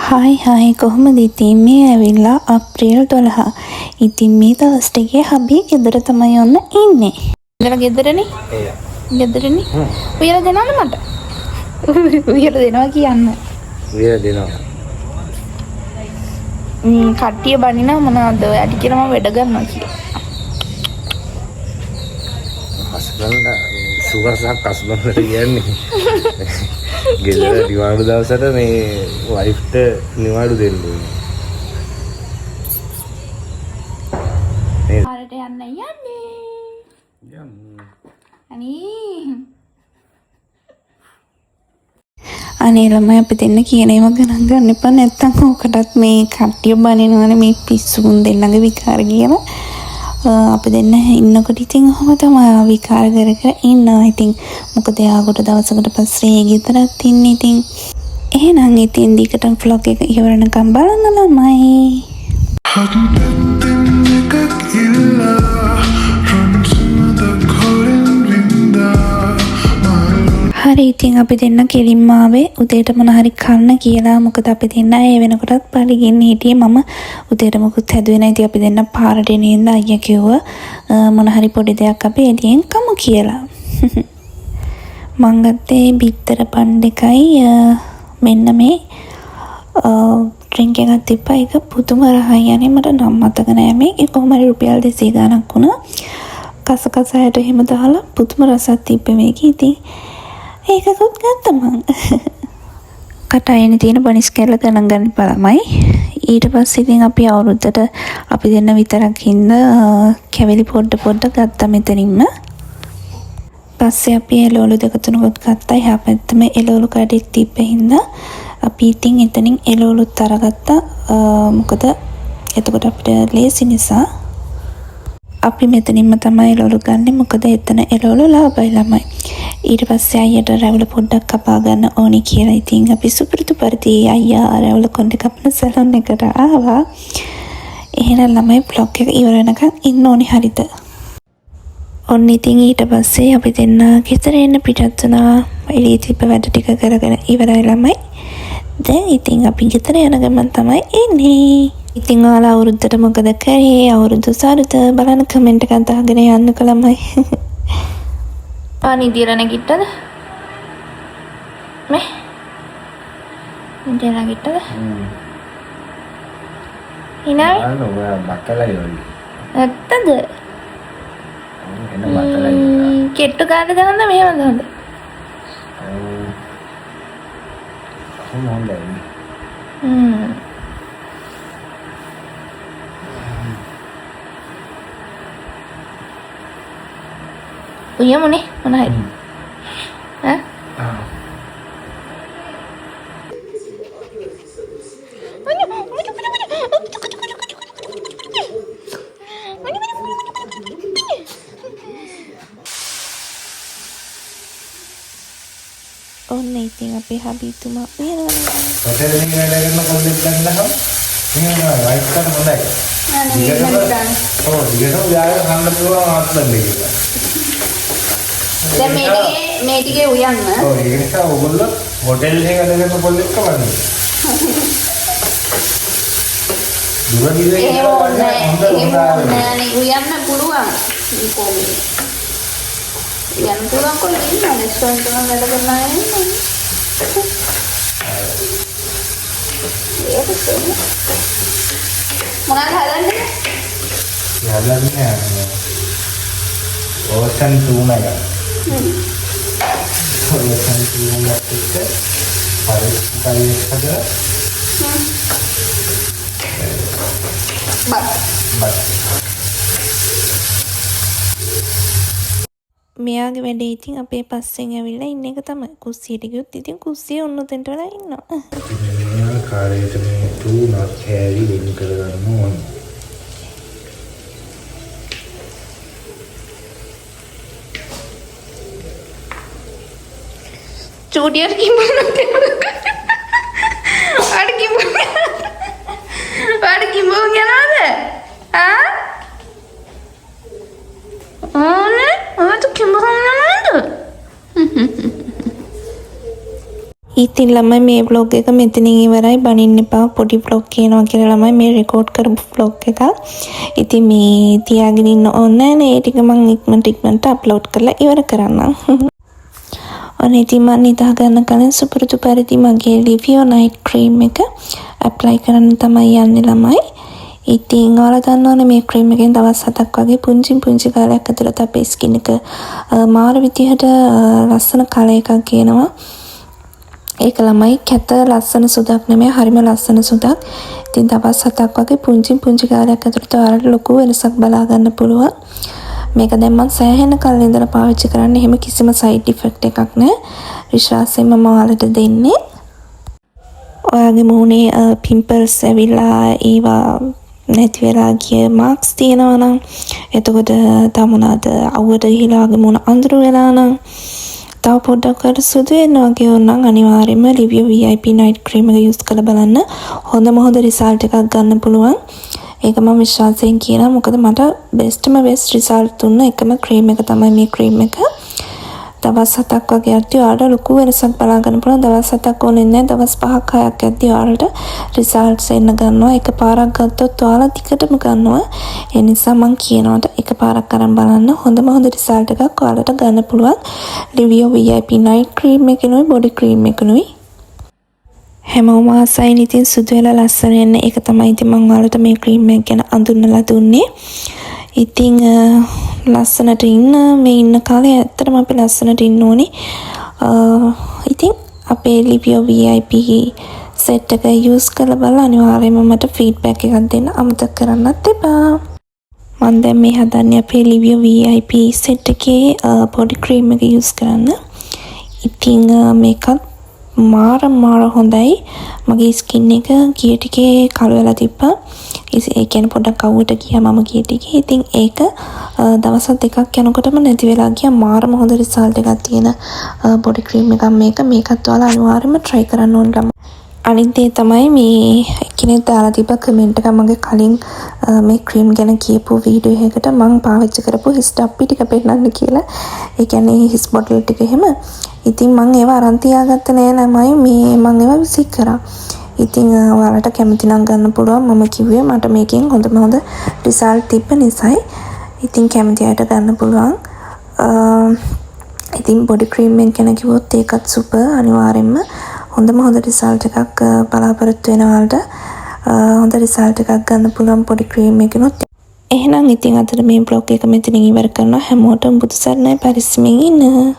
Hi කොහොමද ඉතින් මේ ඇවිල්ලා අප්‍රේල් 12. ඉතින් මේ දවස් ටිකේ හබී ගෙදර තමයි ඔන්න ඉන්නේ. ඉඳලා ගෙදරනේ? ගෙදරනේ. උයලා දෙනවද මට? උයලා දෙනවා කියන්න. උයලා දෙනවා. කට්ටිය බනිනා මොනවද ඔයාට කියලා මම වැඩ ගන්නවා කියලා. හස්බන්ඩ් සුවසක් හස්බන්ඩ්ට කියන්නේ. ගෙදර නිවාඩු දවසට මේ වයිෆ්ට නිවාඩු දෙන්න ඕනේ. හරට යන්න යන්නේ. අනේ ළමයි අපි දෙන්න කියන ඒවා ගණන් ගන්න එපා නැත්තම් ඕකටත් මේ කට්ටිය බනිනවනේ මේ පිස්සුන් දෙන්නගේ විකාර කියලා. අපි දෙන්න ඉන්නකොට ඉතින් ඔහොම තමයි විකාර කර කර ඉන්නවා. ඉතින් මොකද යාකට දවසකට පස්සේ ගෙදරත් ඉන්නේ. ඉතින් එහෙනම් ඉතින් දිගට vlog එක ඉවරනකම් බලන්න ළමයි. හරි ඉතින් අපි දෙන්න කෙලින්ම ආවේ උදේට මොන හරි කන්න කියලා. මොකද අපි දෙන්න ඒ වෙනකොටත් පරිගින්න හිටියේ. මම උදේට මොකුත් හැදුවේ නැහැ. ඉතින් අපි දෙන්න පාරට එනින්ද අයියා කිව්වා මොන හරි පොඩි දෙයක් අපි එදියෙන් කමු කියලා. මං ගත්තේ බිත්තර පන් දෙකයි මෙන්න මේ ඩ්‍රින්ක් එකක් තිබ්බා. ඒක පුදුම රහයි. අනේ මට නම් මතක නෑ මේක කොහොම හරි රුපියල් 200 ගණක් වුණා. කසකසයට එහෙම දාලා පුදුම රසක් තිබ්බේ මේක. ඉතින් ඒකකුත් ගත්තා මං. කටායනේ තියෙන බනිස් කැල්ල ගණන් ගන්න බලමයි. ඊට පස්සේ ඉතින් අපි අවුරුද්දට අපි දෙන්න විතරක් හින්දා කැවිලි පොඩ්ඩ ගත්තා මෙතනින්ම. පස්සේ අපි එළවලු දෙක තුනකුත් ගත්තා. එහා පැත්තම එළවලු කඩේක් තිබ්බ හින්දා අපි ඉතින් එතනින් එළවලුත් අරගත්තා. මොකද එතකොට අපිට ලේසි නිසා අපි මෙතනින්ම තමයි එළවලු ගන්නෙ. මොකද එතන එළවලු ලාභයි ළමයි. ඊට පස්සේ අයියට රැවුල පොඩ්ඩක් කපා ගන්න ඕනි කියලා ඉතින් අපි සුපුරුදු පරිදි අයියා රැවුල කොණ්ඩේ කපන සැලොන් එකට ආවා. එහෙනම් ළමයි vlog එක ඉවර වෙනකන් ඉන්න ඕනි හරිද? ඔන්න ඉතින් ඊට පස්සේ අපි දෙන්න ගෙදර එන්න පිටත් වුණා. එළියේ තිබ්බ වැඩ ටික කරගෙන ඉවරයි ළමයි. දැන් ඉතින් අපි ගෙදර යන ගමන් තමයි එන්නේ. ඉතින් ඔයාලා අවුරුද්දට මොකද කරේ? අවුරුදු සාරුද බලන්න කමෙන්ට් එකක් දාගෙන යන්නකෝ ළමයි. පානි දිලා නැගිට්ටද? මේ දිලා නැගිට්ටද? ඉනාවි? ඔයා බක්කලයි වගේ. ඇත්තද? එන බක්කලයි. කෙට්ටු කාට දාන්න මෙහෙම දාන්න. කොහොම හොඳයි. උයමුනේ මොන හරි. ඈ? ඔන්න ඉතින් අපේ හබීතුමා උයනවා. හොටෙල් එකේ වැඩ කරන කොල්ලෙක් ගන්නහම මෙහෙම වයිෆ් කරන හොඳයි. දිගටම යාගෙන කන්න පුළුවන් හස්බන්ඩ් එකේ. දැන් මේ ටිකේ උයන්න. ඔව් ඒක නිසා ඔයගොල්ලෝ හොටෙල් එකේ වැඩ කරන කොල්ලෙක් කවන්නේ. දුර දිවේ නෑ උයන්න පුළුවන්. මේ කොහොමද? උයන්න පුළුවන් කොල්ලෙක් ඉන්නවා රෙස්ටෝරන්ට් එකක වැඩ කරන අය ඉන්නවා. ඒක තමයි. මොනවද හදන්නේ? යල්ලන්නේ ඕෂන් ටූනා එක. ඕෂන් ටූනා එක පරිස්සමයි හදලා. බත්. මෙයාගේ වැඩේ ඉතින් අපේ පස්සෙන් ඇවිල්ලා ඉන්න එක තමයි. කුස්සියට ගියොත් ඉතින් කුස්සිය ඔන්න උතෙන්ට වෙලා ඉන්නවා. මෙයා කාර්යයට මේ ටූනා කෑලි වෙන් කරගන්න ඕනේ. චූටියට කිඹුනත් අර කිඹුන යනවාද? ඕනේ? ඔයාට කිඹුන යනවාද? ඉතින් ළමයි මේ vlog එක මෙතනින් ඉවරයි. බනින්න එපා. පොඩි vlog කියනවා කියලා ළමයි මේ රෙකෝඩ් කරපු vlog එකක්. ඉතින් මේ තියාගෙන ඉන්න ඕනේ නෑ. ඒ ටික මම ඉක්මනට අප්ලෝඩ් කරලා ඉවර කරන්නම්. ඔන්න ඉතින් මම නිදා ගන්න කලින් සුපුරුදු පරිදි මගේ Livio night cream එක apply කරන්න තමයි යන්නේ ළමයි. ඉතින් ඔයාලා දන්නවනේ මේ ක්‍රීම් එකෙන් දවස් 7ක් වගේ පුංචි කාලයක් ඇතුළත අපේ ස්කින් එක මාර විදිහට ලස්සන කලර් එකක් ගේනවා. ඒක ළමයි කැත ලස්සන සුදක් නෙමෙයි, හරිම ලස්සන සුදක්. ඉතින් දවස් 7ක් වගේ පුංචි කාලයක් ඇතුළත ඔයාලට ලොකු වෙනසක් බලා ගන්න පුළුවන්. මේක දැන් මම සෑහෙන කල් ඉඳලා පාවිච්චි කරන්නේ. එහෙම කිසිම සයිඩ් ඉෆෙක්ට් එකක් නැහැ. විශ්වාසයෙන් මම ඔයාලට දෙන්නේ. ඔයාගේ මුහුණේ පිම්පල්ස් ඇවිල්ලා ඒවා නැති වෙලා ගිය මාක්ස් තියෙනවා නම්, එතකොට තව මොනවාද අවුවට ගිහිලා වගේ මුහුණ අඳුරු වෙලා නම්, තව පොඩ්ඩක් අර සුදු වෙනවා වගේ වුණනම් අනිවාර්යයෙන්ම Livio VIP night cream එක use කරලා බලන්න. හොඳ රිසල්ට් එකක් ගන්න පුළුවන්. ඒක මම විශ්වාසයෙන් කියනවා. මොකද මට බෙස්ට් රිසල්ට් දුන්න එකම ක්‍රීම් එක තමයි මේ ක්‍රීම් එක. දවස් 7ක් වගේ යද්දී ඔයාලට ලොකු වෙනසක් බලා ගන්න පුළුවන්. දවස් 7ක් ඕනේ නැහැ. දවස් 5ක් 6ක් යද්දී ඔයාලට රිසල්ට්ස් එන්න ගන්නවා. එකපාරක් ගත්තොත් ඔයාලා ටිකටම ගන්නවා. ඒ නිසා මම කියනවා එකපාරක් අරන් බලන්න. හොඳ රිසල්ට් එකක් ඔයාලට ගන්න පුළුවන්. Livio VIP night cream එකනොයි body cream එකනොයි. හැමෝම ආසයින් ඉතින් සුදු වෙලා ලස්සන වෙන්න. ඒක තමයි ඉතින් මම ඔයාලට මේ ක්‍රීම් එක ගැන අඳුන්වලා දුන්නේ. ඉතින් ලස්සනට ඉන්න මේ ඉන්න කාලේ ඇත්තටම අපි ලස්සනට ඉන්න ඕනේ. ඉතින් අපේ Livio VIP set එක use කරලා බලලා අනිවාර්යයෙන්ම මට feedback එකක් දෙන්න අමතක කරන්නත් එපා. මම දැන් මේ හදන්නේ අපේ Livio VIP set එකේ body cream එක use කරන්න. ඉතින් මේකත් මාර හොඳයි. මගේ ස්කින් එක ගිය ටිකේ කළු වෙලා තිබ්බා. ඒ කියන්නේ පොඩ්ඩක් අවුවට ගියා මම ගිය ටිකේ. ඉතින් ඒක දවස් දෙකක් යනකොටම නැති වෙලා ගියා. මාරම හොඳ රිසල්ට් එකක් තියෙන බොඩි ක්‍රීම් එකක් මේක. මේකත් ඔයාලා අනිවාර්යයෙන්ම try කරන්න ඕන ළමයි. අනිත් දේ තමයි මේ කෙනෙක් දාලා තිබ්බ කමෙන්ට් එක මගේ කලින් මේ ක්‍රීම් ගැන කියපු වීඩියෝ එකකට මම පාවිච්චි කරපු හිස් ඩප්පි ටික පෙන්නන්න කියලා. ඒ කියන්නේ හිස් බොටල් ටික එහෙම. ඉතින් මම ඒවා අරන් තියාගත්තේ නෑ ළමයි. මේ මම ඒවා විසික් කරා. ඉතින් ඔයාලට කැමති නම් ගන්න පුළුවන්. මම කිව්වේ මට මේකෙන් හොඳ රිසල්ට් තිබ්බ නිසායි. ඉතින් කැමති අයට ගන්න පුළුවන්. ඉතින් බොඩි ක්‍රීම් එක ගැන කිව්වොත් ඒකත් සුපර්. අනිවාර්යෙන්ම හොඳ රිසල්ට් එකක් බලාපොරොත්තු වෙන ඔයාලට හොඳ රිසල්ට් එකක් ගන්න පුළුවන් බොඩි ක්‍රීම් එකනොත්. එහෙනම් ඉතින් අද මේ බ්ලොග් එක මෙතනින් ඉවර කරනවා. හැමෝටම බුදු සරණයි. පරිස්සමෙන් ඉන්න.